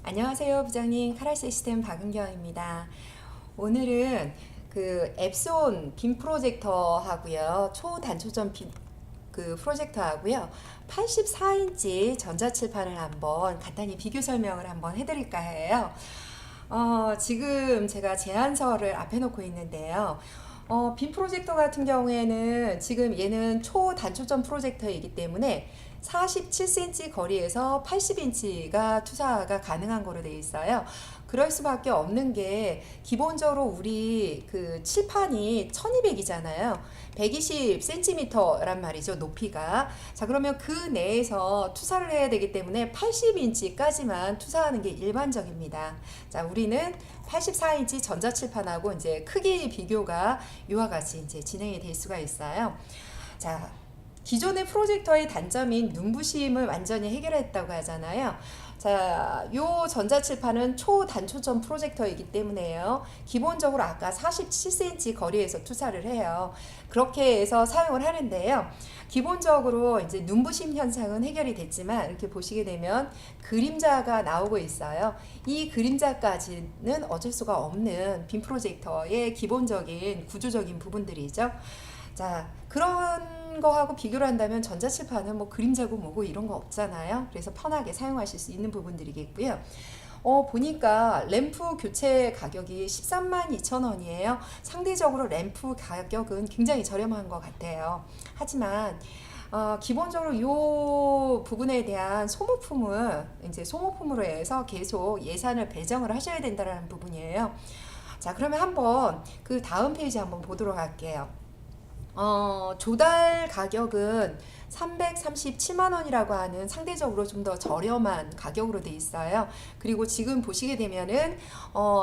안녕하세요, 부장님. 카랄 시스템 박은경입니다. 오늘은 그 앱손 빔 프로젝터 하고요. 초단초점 빔 프로젝터 하고요. 84인치 전자칠판을 한번 간단히 비교 설명을 한번 해드릴까 해요. 지금 제가 제안서를 앞에 놓고 있는데요. 빔 프로젝터 같은 경우에는 지금 얘는 초단초점 프로젝터이기 때문에 47cm 거리에서 80인치가 투사가 가능한 거로 되어 있어요. 그럴 수밖에 없는 게 기본적으로 우리 그 칠판이 1200이잖아요. 120cm란 말이죠, 높이가. 자, 그러면 그 내에서 투사를 해야 되기 때문에 80인치까지만 투사하는 게 일반적입니다. 자, 우리는 84인치 전자칠판하고 이제 크기 비교가 이와 같이 이제 진행이 될 수가 있어요. 자, 기존의 프로젝터의 단점인 눈부심을 완전히 해결했다고 하잖아요. 자, 요 전자칠판은 초단초점 프로젝터이기 때문에요. 기본적으로 아까 47cm 거리에서 투사를 해요. 그렇게 해서 사용을 하는데요. 기본적으로 이제 눈부심 현상은 해결이 됐지만 이렇게 보시게 되면 그림자가 나오고 있어요. 이 그림자까지는 어쩔 수가 없는 빔 프로젝터의 기본적인 구조적인 부분들이죠. 자, 그런 거하고 비교를 한다면 전자칠판은 뭐 그림자고 뭐고 이런 거 없잖아요. 그래서 편하게 사용하실 수 있는 부분들이겠고요. 보니까 램프 교체 가격이 13만 2천 원이에요. 상대적으로 램프 가격은 굉장히 저렴한 것 같아요. 하지만 기본적으로 이 부분에 대한 소모품을 이제 소모품으로 해서 계속 예산을 배정을 하셔야 된다는 부분이에요. 자, 그러면 한번 그 다음 페이지 한번 보도록 할게요. 조달 가격은 337만 원이라고 하는 상대적으로 좀 더 저렴한 가격으로 돼 있어요. 그리고 지금 보시게 되면은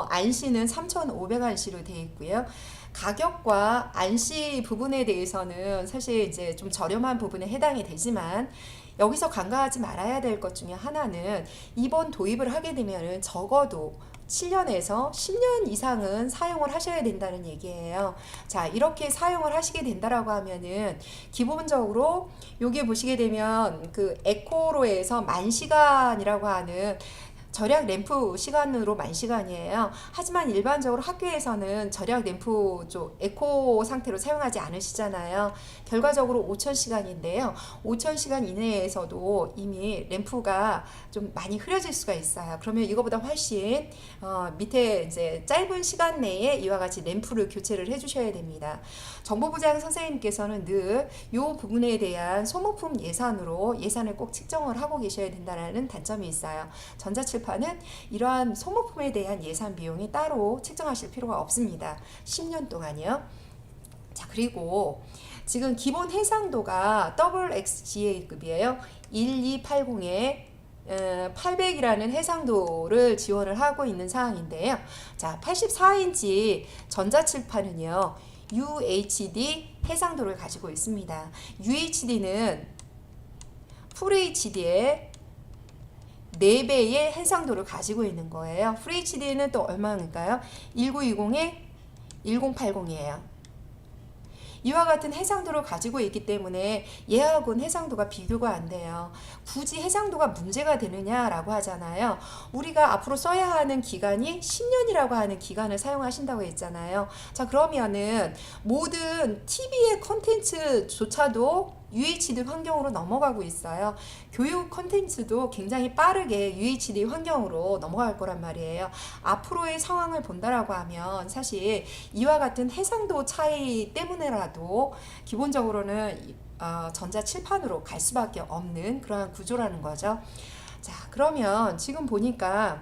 안시는 3,500안시로 돼 있고요. 가격과 안시 부분에 대해서는 사실 이제 좀 저렴한 부분에 해당이 되지만 여기서 간과하지 말아야 될 것 중에 하나는 이번 도입을 하게 되면은 적어도 7년에서 10년 이상은 사용을 하셔야 된다는 얘기예요. 자, 이렇게 사용을 하시게 된다라고 하면은 기본적으로 여기 보시게 되면 그 에코로 해서 10,000시간이라고 하는 절약 램프 시간으로 10,000시간이에요. 하지만 일반적으로 학교에서는 절약 램프 쪽 에코 상태로 사용하지 않으시잖아요. 결과적으로 5,000시간인데요. 5,000시간 이내에서도 이미 램프가 좀 많이 흐려질 수가 있어요. 그러면 이거보다 훨씬 밑에 이제 짧은 시간 내에 이와 같이 램프를 교체를 해주셔야 됩니다. 정보부장 선생님께서는 늘 이 부분에 대한 소모품 예산으로 예산을 꼭 측정을 하고 계셔야 된다는 단점이 있어요. 전자칠판은 이러한 소모품에 대한 예산 비용이 따로 측정하실 필요가 없습니다. 10년 동안이요. 자, 그리고 지금 기본 해상도가 XGA급이에요. 1280에 800이라는 해상도를 지원을 하고 있는 상황인데요. 자, 84인치 전자칠판은요, UHD 해상도를 가지고 있습니다. UHD는 FHD의 4배의 해상도를 가지고 있는 거예요. FHD는 또 얼마인가요? 1920에 1080이에요. 이와 같은 해상도를 가지고 있기 때문에 얘하고는 해상도가 비교가 안 돼요. 굳이 해상도가 문제가 되느냐라고 하잖아요. 우리가 앞으로 써야 하는 기간이 10년이라고 하는 기간을 사용하신다고 했잖아요. 자, 그러면은 모든 TV의 컨텐츠조차도 UHD 환경으로 넘어가고 있어요. 교육 컨텐츠도 굉장히 빠르게 UHD 환경으로 넘어갈 거란 말이에요. 앞으로의 상황을 본다라고 하면 사실 이와 같은 해상도 차이 때문에라도 기본적으로는 전자칠판으로 갈 수밖에 없는 그러한 구조라는 거죠. 자, 그러면 지금 보니까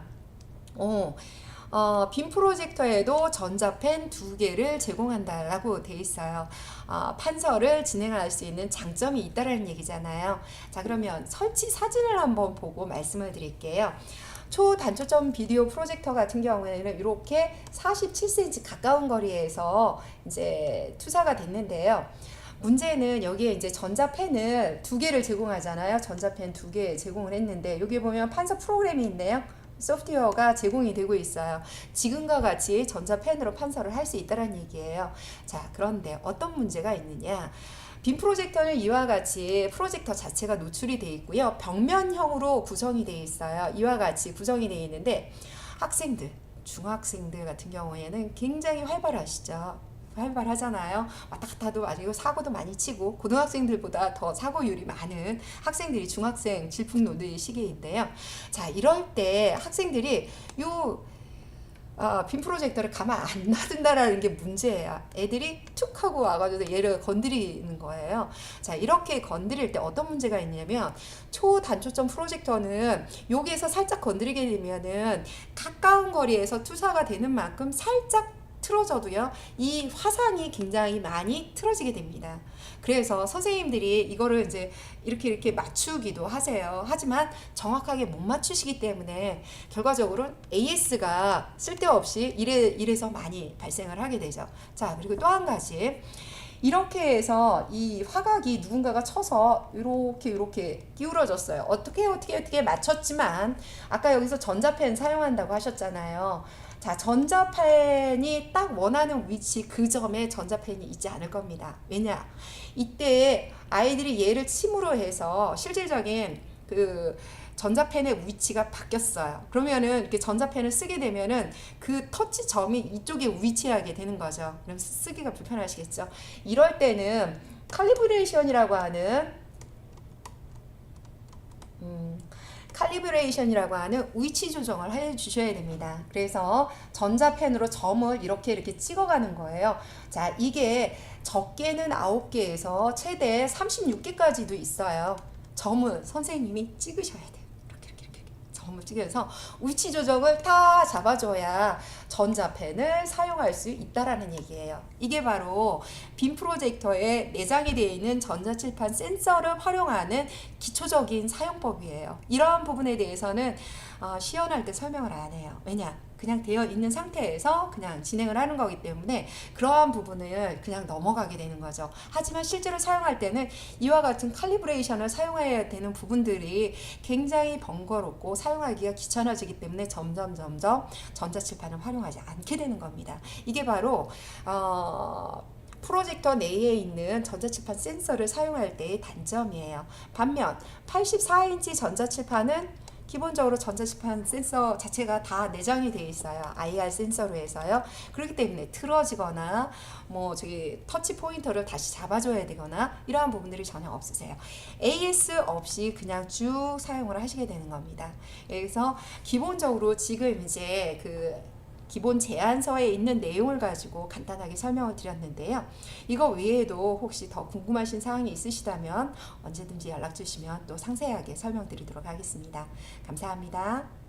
빔 프로젝터에도 전자펜 2개를 제공한다라고 돼 있어요. 판서를 진행할 수 있는 장점이 있다라는 얘기잖아요. 자, 그러면 설치 사진을 한번 보고 말씀을 드릴게요. 초단초점 비디오 프로젝터 같은 경우에는 이렇게 47cm 가까운 거리에서 이제 투사가 됐는데요. 문제는 여기에 이제 전자펜을 2개를 제공하잖아요. 전자펜 2개 제공을 했는데 여기 보면 판서 프로그램이 있네요. 소프트웨어가 제공이 되고 있어요. 지금과 같이 전자펜으로 판서를 할 수 있다는 얘기예요. 자, 그런데 어떤 문제가 있느냐? 빔 프로젝터는 이와 같이 프로젝터 자체가 노출이 되어 있고요. 벽면형으로 구성이 되어 있어요. 이와 같이 구성이 되어 있는데 학생들, 중학생들 같은 경우에는 굉장히 활발하시죠. 활발하잖아요. 왔다 갔다도 아니고 사고도 많이 치고 고등학생들보다 더 사고율이 많은 학생들이 중학생 질풍노도의 시기인데요. 자, 이럴 때 학생들이 빔 프로젝터를 가만 안 놔둔다라는 게 문제예요. 애들이 툭 하고 와가지고 얘를 건드리는 거예요. 자, 이렇게 건드릴 때 어떤 문제가 있냐면 초단초점 프로젝터는 여기에서 살짝 건드리게 되면은 가까운 거리에서 투사가 되는 만큼 살짝 틀어져도요, 이 화상이 굉장히 많이 틀어지게 됩니다. 그래서 선생님들이 이거를 이제 이렇게 맞추기도 하세요. 하지만 정확하게 못 맞추시기 때문에 결과적으로 AS가 쓸데없이 이래서 많이 발생을 하게 되죠. 자, 그리고 또 한 가지. 이렇게 해서 이 화각이 누군가가 쳐서 이렇게 기울어졌어요. 어떻게 맞췄지만 아까 여기서 전자펜 사용한다고 하셨잖아요. 자, 전자펜이 딱 원하는 위치 그 점에 전자펜이 있지 않을 겁니다. 왜냐? 이때 아이들이 얘를 침으로 해서 실질적인 그 전자펜의 위치가 바뀌었어요. 그러면은 이렇게 전자펜을 쓰게 되면은 그 터치 점이 이쪽에 위치하게 되는 거죠. 그럼 쓰기가 불편하시겠죠. 이럴 때는 칼리브레이션이라고 하는 위치 조정을 해 주셔야 됩니다. 그래서 전자펜으로 점을 이렇게 찍어가는 거예요. 자, 이게 적게는 9개에서 최대 36개까지도 있어요. 점을 선생님이 찍으셔야 돼요. 이렇게 점을 찍어서 위치 조정을 다 잡아줘야 전자펜을 사용할 수 있다라는 얘기예요. 이게 바로 빔 프로젝터에 내장이 되어 있는 전자칠판 센서를 활용하는 기초적인 사용법이에요. 이러한 부분에 대해서는 시연할 때 설명을 안 해요. 왜냐? 그냥 되어 있는 상태에서 그냥 진행을 하는 거기 때문에 그러한 부분을 그냥 넘어가게 되는 거죠. 하지만 실제로 사용할 때는 이와 같은 칼리브레이션을 사용해야 되는 부분들이 굉장히 번거롭고 사용하기가 귀찮아지기 때문에 점점 전자칠판을 활용하지 않게 되는 겁니다. 이게 바로 프로젝터 내에 있는 전자칠판 센서를 사용할 때의 단점이에요. 반면 84인치 전자칠판은 기본적으로 전자칠판 센서 자체가 다 내장이 되어 있어요. IR 센서로 해서요. 그렇기 때문에 틀어지거나 터치 포인터를 다시 잡아줘야 되거나 이러한 부분들이 전혀 없으세요. AS 없이 그냥 쭉 사용을 하시게 되는 겁니다. 그래서 기본적으로 지금 이제 기본 제안서에 있는 내용을 가지고 간단하게 설명을 드렸는데요. 이거 외에도 혹시 더 궁금하신 사항이 있으시다면 언제든지 연락 주시면 또 상세하게 설명드리도록 하겠습니다. 감사합니다.